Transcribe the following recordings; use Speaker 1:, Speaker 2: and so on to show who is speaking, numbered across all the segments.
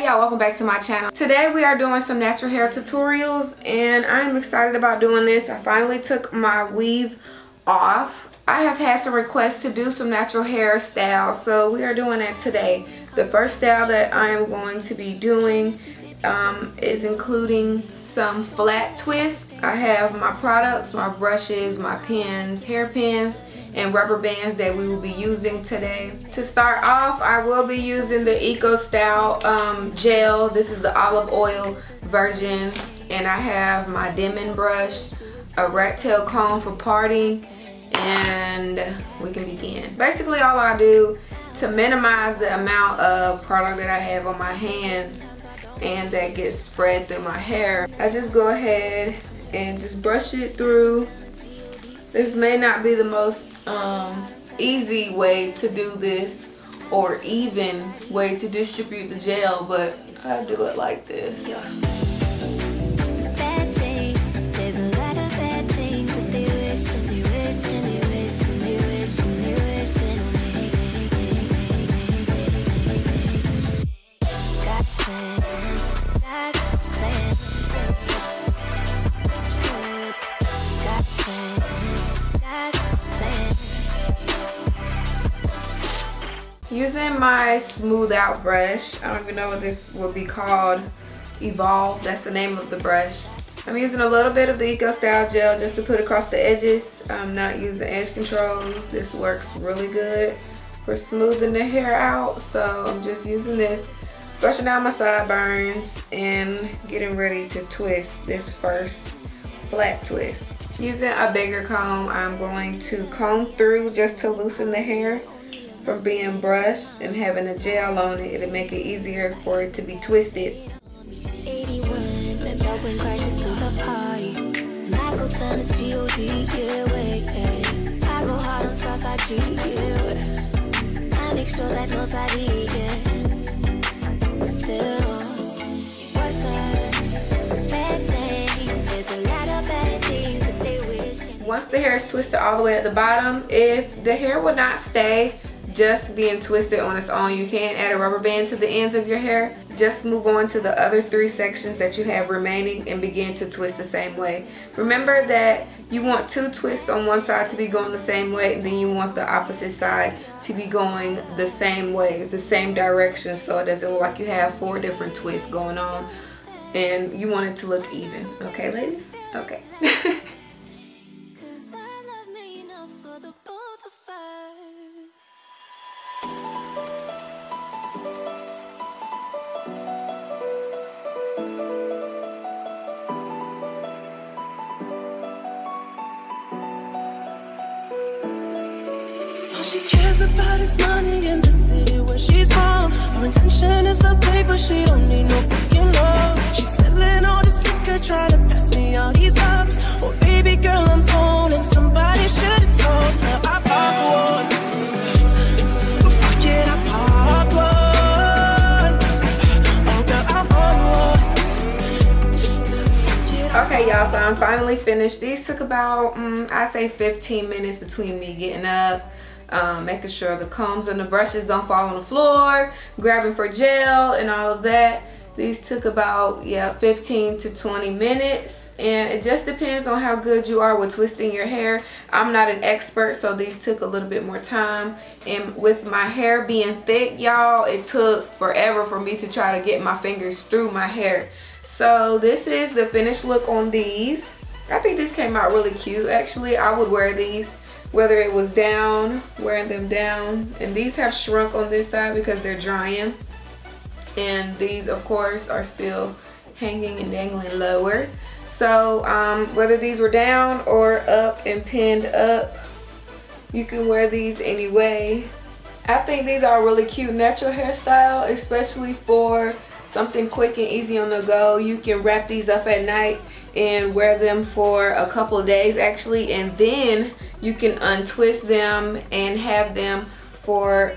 Speaker 1: y'all, welcome back to my channel. Today we are doing some natural hair tutorials and I'm excited about doing this. I finally took my weave off. I have had some requests to do some natural hairstyles, so we are doing that today. The first style that I am going to be doing is including some flat twists. I have my products, my brushes, my pins, hair pins, and rubber bands that we will be using today. To start off, I will be using the Eco Style gel. This is the olive oil version, and I have my Demon brush, a rat tail comb for parting, and we can begin. Basically, all I do to minimize the amount of product that I have on my hands and that gets spread through my hair, I just go ahead and just brush it through. This may not be the most easy way to do this or even way to distribute the gel, but I do it like this. Using my smooth out brush, I don't even know what this would be called, Evolve, that's the name of the brush. I'm using a little bit of the Eco Style gel just to put across the edges. I'm not using edge control. This works really good for smoothing the hair out, so I'm just using this, brushing out my sideburns and getting ready to twist this first flat twist. Using a bigger comb, I'm going to comb through just to loosen the hair from being brushed and having a gel on it. It'll make it easier for it to be twisted. Once the hair is twisted all the way at the bottom, if the hair will not stay just being twisted on its own, you can add a rubber band to the ends of your hair. Just move on to the other 3 sections that you have remaining and begin to twist the same way. Remember that you want 2 twists on one side to be going the same way, and then you want the opposite side to be going the same way. It's the same direction, so it doesn't look like you have 4 different twists going on, and you want it to look even. Okay, ladies? Okay.
Speaker 2: All she cares about is money in the city where she's from. Her intention is the paper, she don't need no fucking love. She's spilling all this liquor, trying to pass me all these cups. Oh baby girl, I'm phone and somebody should have told her I pop one. Oh fuck it, I pop one. Oh girl, I'm on one.
Speaker 1: Okay y'all, so I'm finally finished. These took about, I say 15 minutes between me getting up, making sure the combs and the brushes don't fall on the floor, grabbing for gel and all of that. These took about 15 to 20 minutes, and it just depends on how good you are with twisting your hair. I'm not an expert, so these took a little bit more time, and with my hair being thick, y'all, it took forever for me to try to get my fingers through my hair. So this is the finished look on these. I think this came out really cute actually. I would wear these whether it was down, wearing them down, and these have shrunk on this side because they're drying, and these of course are still hanging and dangling lower. So whether these were down or up and pinned up, you can wear these anyway. I think these are a really cute natural hairstyle, especially for something quick and easy on the go. You can wrap these up at night and wear them for a couple of days actually, and then you can untwist them and have them for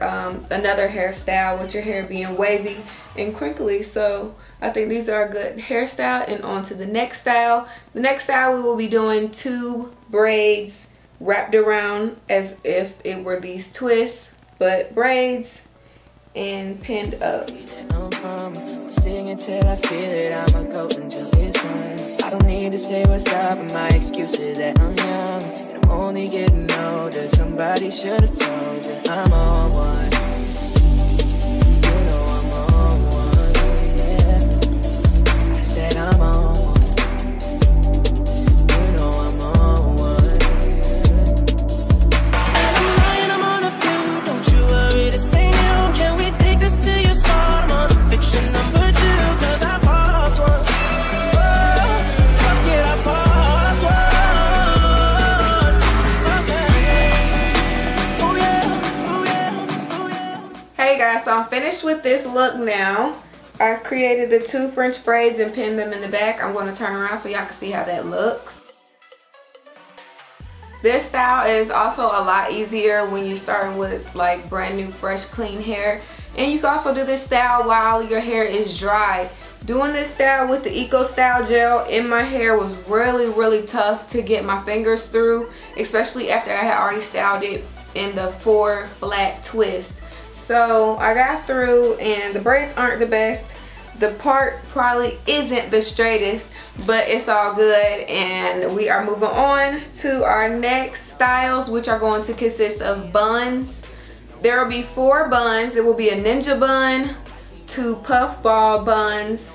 Speaker 1: another hairstyle with your hair being wavy and crinkly. So I think these are a good hairstyle. And on to the next style. The next style, we will be doing 2 braids wrapped around as if it were these twists, but braids and pinned up.
Speaker 2: until I feel it. I'ma go until it's done. I don't need to say what's up, and my excuse is that I'm young and I'm only getting older. Somebody should have told you I'm on one. You know I'm on one, yeah. I said I'm on one. You know I'm on one, yeah. And I'm lying, I'm on a few. Don't you worry, this ain't new. Can we take this to your spot? I'm on a fiction number 2, 'cause I popped one. Oh, fuck it, I popped one. Okay. Oh yeah, oh yeah, oh yeah.
Speaker 1: Hey guys, so I'm finished with this look now. I created the 2 French braids and pinned them in the back. I'm going to turn around so y'all can see how that looks. This style is also a lot easier when you're starting with like brand new, fresh, clean hair. And you can also do this style while your hair is dry. Doing this style with the Eco Style gel in my hair was really tough to get my fingers through, especially after I had already styled it in the 4 flat twist. So I got through, and the braids aren't the best. The part probably isn't the straightest, but it's all good, and we are moving on to our next styles, which are going to consist of buns. There will be 4 buns. It will be a ninja bun, 2 puff ball buns,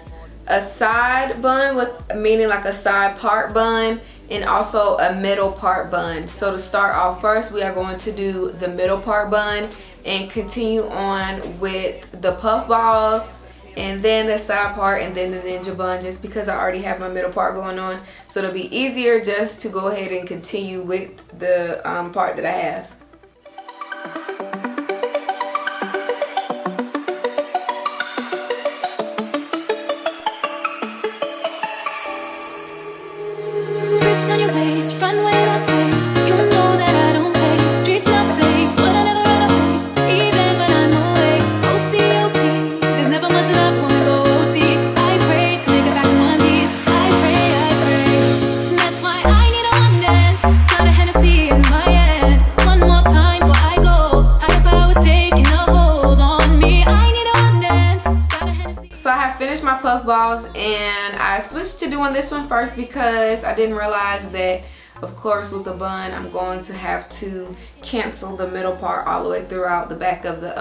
Speaker 1: a side bun, with meaning like a side part bun, and also a middle part bun. So to start off first, we are going to do the middle part bun and continue on with the puff balls, and then the side part, and then the ninja bun, just because I already have my middle part going on. So it'll be easier just to go ahead and continue with the part that I have. My puff balls, and I switched to doing this one first because I didn't realize that, of course, with the bun I'm going to have to cancel the middle part all the way throughout the back of the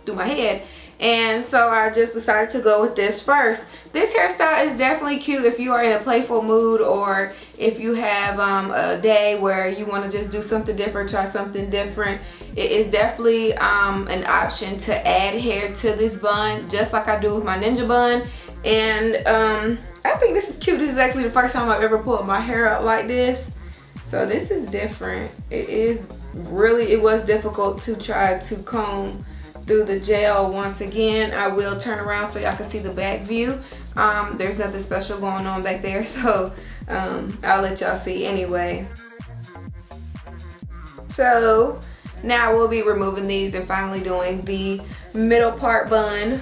Speaker 1: through my head, and so I just decided to go with this first. This hairstyle is definitely cute if you are in a playful mood, or if you have a day where you want to just do something different, try something different. It is definitely an option to add hair to this bun, just like I do with my ninja bun. And I think this is cute. This is actually the first time I've ever pulled my hair up like this, so this is different. It was difficult to try to comb through the gel. Once again, I will turn around so y'all can see the back view. There's nothing special going on back there, so I'll let y'all see anyway. So now we'll be removing these and finally doing the middle part bun.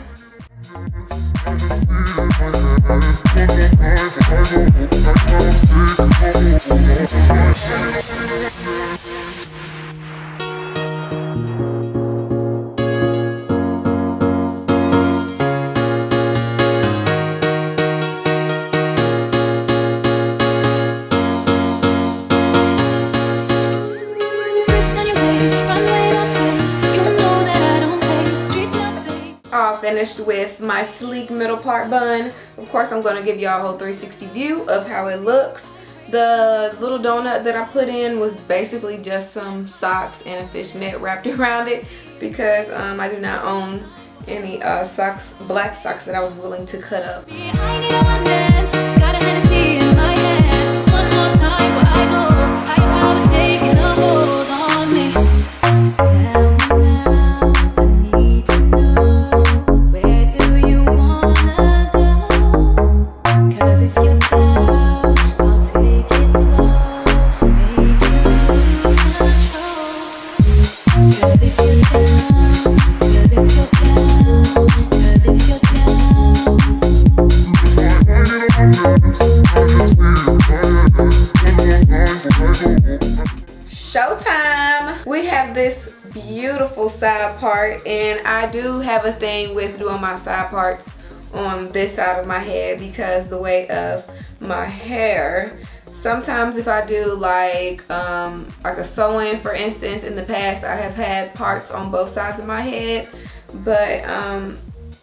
Speaker 1: Finished with my sleek middle part bun. Of course, I'm going to give y'all a whole 360 view of how it looks. The little donut that I put in was basically just some socks and a fishnet wrapped around it, because I do not own any socks, black socks, that I was willing to cut up. Showtime! We have this beautiful side part, and I do have a thing with doing my side parts on this side of my head because the weight of my hair. Sometimes if I do like a sew-in, for instance, in the past I have had parts on both sides of my head, but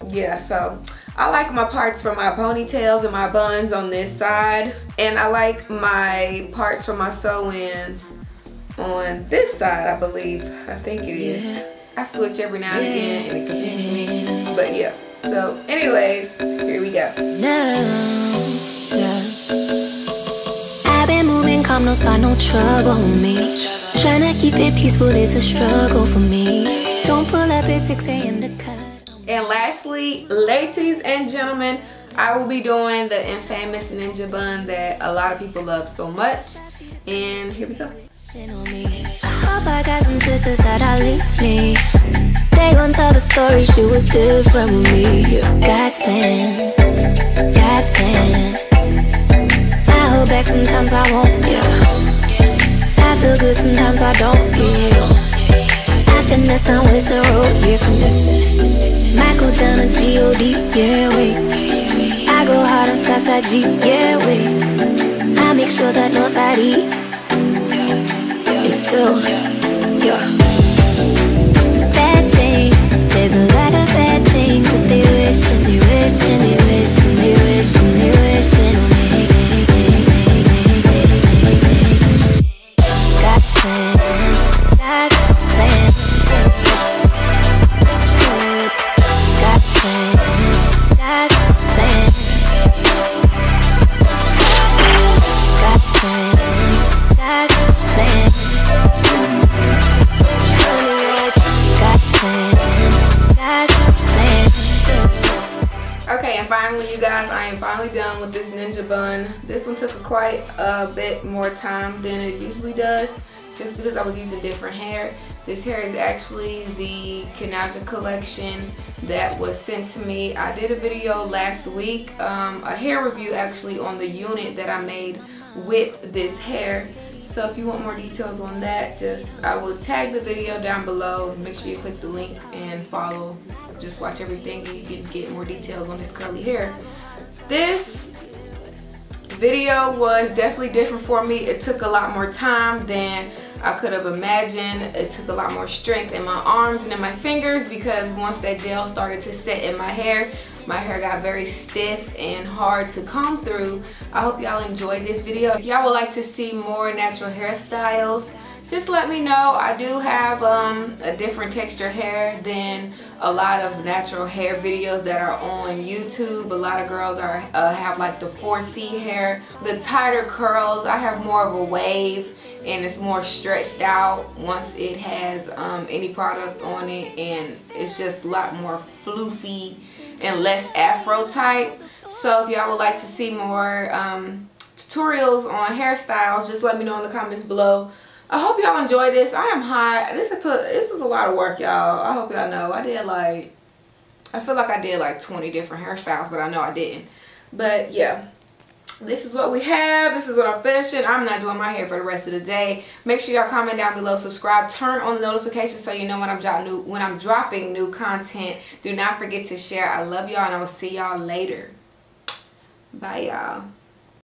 Speaker 1: yeah, so I like my parts for my ponytails and my buns on this side, and I like my parts for my sew-ins on this side, I believe. I think it is. I switch every now and again and it confuses me, but yeah. So anyways, here we go.
Speaker 2: I've been moving calm, no start, no trouble with me. Tryna keep it peaceful is a struggle for me. Don't pull up at 6 a.m. to cut.
Speaker 1: And lastly, ladies and gentlemen, I will be doing the infamous ninja bun that a lot of people love so much. And here we go.
Speaker 2: I hope I got some sisters that I leave me. They gon' tell the story, she was different with me. God's plan, God's plan. I hold back, sometimes I won't, I feel good, sometimes I don't, I finesse down with the road, finesse. Might go down to G.O.D, wait. I go hard on Southside G, wait. I make sure that no side E is still, Bad things, there's a lot of bad things that they wish and they wish and they wish and they wish and they wish on me. Got plan, got plan, got plan, got plan, got plan, got plan, got plan.
Speaker 1: Okay, and finally, you guys, I am finally done with this ninja bun. This one took quite a bit more time than it usually does, just because I was using different hair. This hair is actually the Kanaja collection that was sent to me. I did a video last week, a hair review actually, on the unit that I made with this hair. So if you want more details on that, I will tag the video down below. Make sure you click the link and follow. Just watch everything and you can get more details on this curly hair. This video was definitely different for me. It took a lot more time than I could have imagined. It took a lot more strength in my arms and in my fingers, because once that gel started to set in my hair got very stiff and hard to comb through. I hope y'all enjoyed this video. If y'all would like to see more natural hairstyles, just let me know. I do have a different texture hair than a lot of natural hair videos that are on YouTube. A lot of girls have like the 4C hair, the tighter curls. I have more of a wave, and it's more stretched out once it has any product on it, and it's just a lot more floofy and less afro type. So if y'all would like to see more tutorials on hairstyles, just let me know in the comments below. I hope y'all enjoyed this. I am hot. This was a lot of work, y'all. I hope y'all know. I feel like I did like 20 different hairstyles, but I know I didn't. But yeah, this is what we have. This is what I'm finishing. I'm not doing my hair for the rest of the day. Make sure y'all comment down below, subscribe, turn on the notifications so you know when I'm dropping new content. Do not forget to share. I love y'all, and I will see y'all later. Bye, y'all.